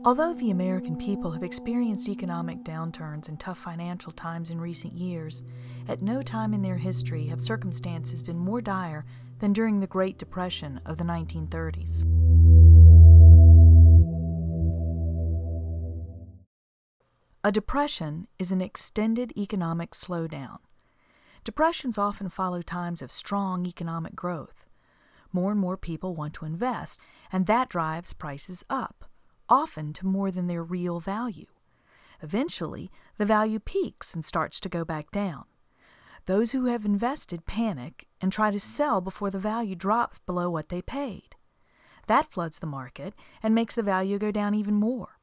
Although the American people have experienced economic downturns and tough financial times in recent years, at no time in their history have circumstances been more dire than during the Great Depression of the 1930s. A depression is an extended economic slowdown. Depressions often follow times of strong economic growth. More and more people want to invest, and that drives prices up, often to more than their real value. Eventually, the value peaks and starts to go back down. Those who have invested panic and try to sell before the value drops below what they paid. That floods the market and makes the value go down even more.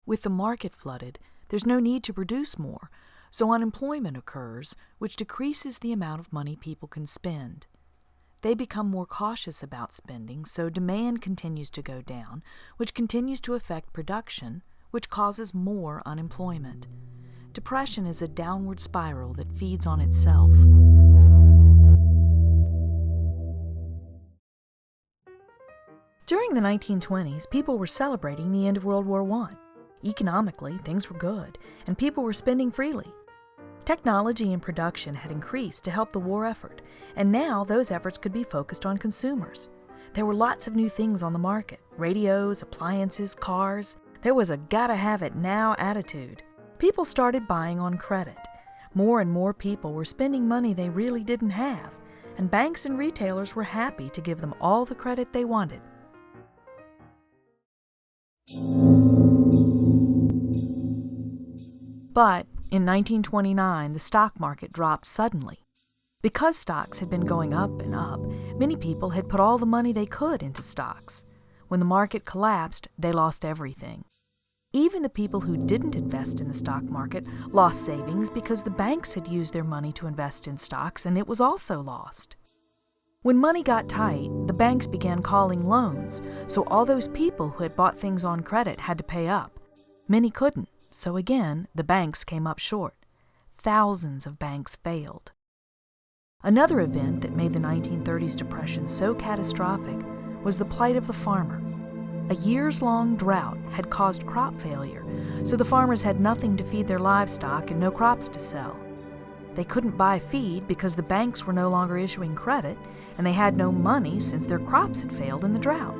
With the market flooded, there's no need to produce more, so unemployment occurs, which decreases the amount of money people can spend. They become more cautious about spending, so demand continues to go down, which continues to affect production, which causes more unemployment. Depression is a downward spiral that feeds on itself. During the 1920s, people were celebrating the end of World War I. Economically, things were good, and people were spending freely. Technology and production had increased to help the war effort, and now those efforts could be focused on consumers. There were lots of new things on the market: radios, appliances, cars. There was a gotta-have-it-now attitude. People started buying on credit. More and more people were spending money they really didn't have, and banks and retailers were happy to give them all the credit they wanted. But in 1929, the stock market dropped suddenly. Because stocks had been going up and up, many people had put all the money they could into stocks. When the market collapsed, they lost everything. Even the people who didn't invest in the stock market lost savings because the banks had used their money to invest in stocks, and it was also lost. When money got tight, the banks began calling loans, so all those people who had bought things on credit had to pay up. Many couldn't. So again, the banks came up short. Thousands of banks failed. Another event that made the 1930s depression so catastrophic was the plight of the farmer. A years-long drought had caused crop failure, so the farmers had nothing to feed their livestock and no crops to sell. They couldn't buy feed because the banks were no longer issuing credit, and they had no money since their crops had failed in the drought.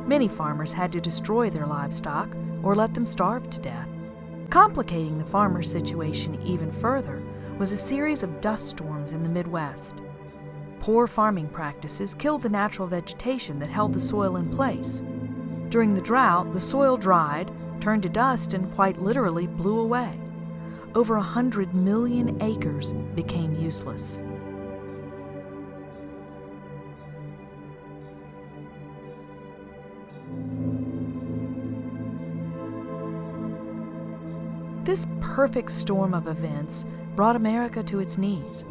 Many farmers had to destroy their livestock or let them starve to death. Complicating the farmer situation even further was a series of dust storms in the Midwest. Poor farming practices killed the natural vegetation that held the soil in place. During the drought, the soil dried, turned to dust, and quite literally blew away. Over 100 million acres became useless. This perfect storm of events brought America to its knees.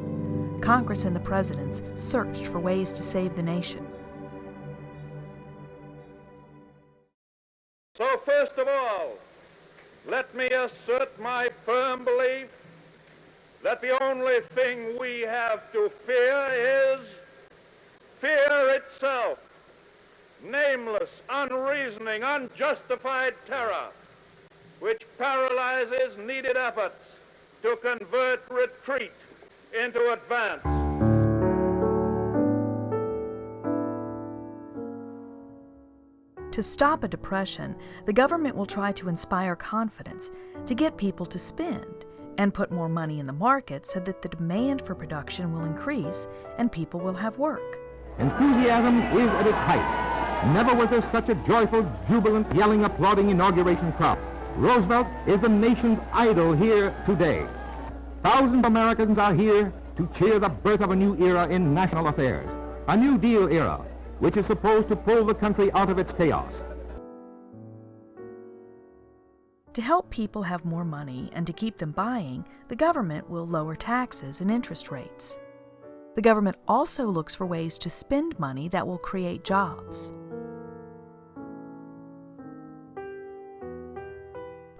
Congress and the presidents searched for ways to save the nation. So first of all, let me assert my firm belief that the only thing we have to fear is fear itself. Nameless, unreasoning, unjustified terror, which paralyzes needed efforts to convert retreat into advance. To stop a depression, the government will try to inspire confidence, to get people to spend, and put more money in the market so that the demand for production will increase and people will have work. Enthusiasm is at its height. Never was there such a joyful, jubilant, yelling, applauding inauguration crowd. Roosevelt is the nation's idol here today. Thousands of Americans are here to cheer the birth of a new era in national affairs, a New Deal era, which is supposed to pull the country out of its chaos. To help people have more money and to keep them buying, the government will lower taxes and interest rates. The government also looks for ways to spend money that will create jobs.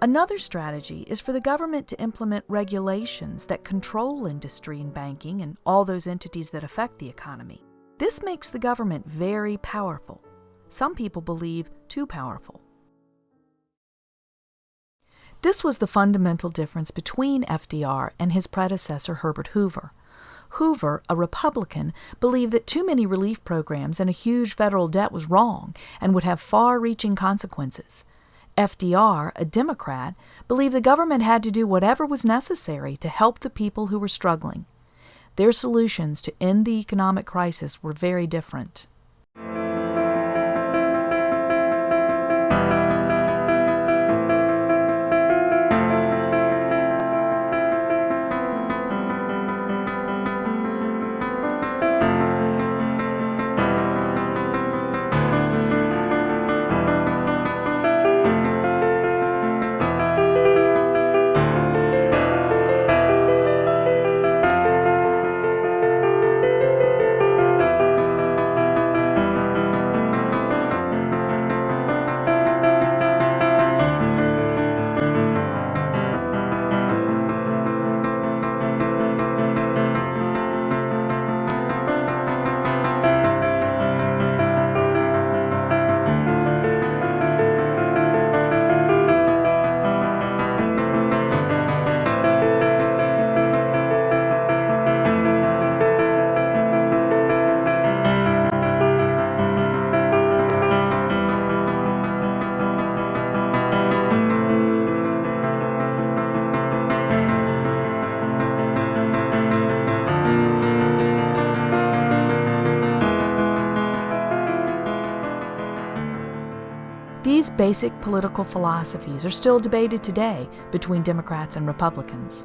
Another strategy is for the government to implement regulations that control industry and banking and all those entities that affect the economy. This makes the government very powerful. Some people believe too powerful. This was the fundamental difference between FDR and his predecessor Herbert Hoover. Hoover, a Republican, believed that too many relief programs and a huge federal debt was wrong and would have far-reaching consequences. FDR, a Democrat, believed the government had to do whatever was necessary to help the people who were struggling. Their solutions to end the economic crisis were very different. These basic political philosophies are still debated today between Democrats and Republicans.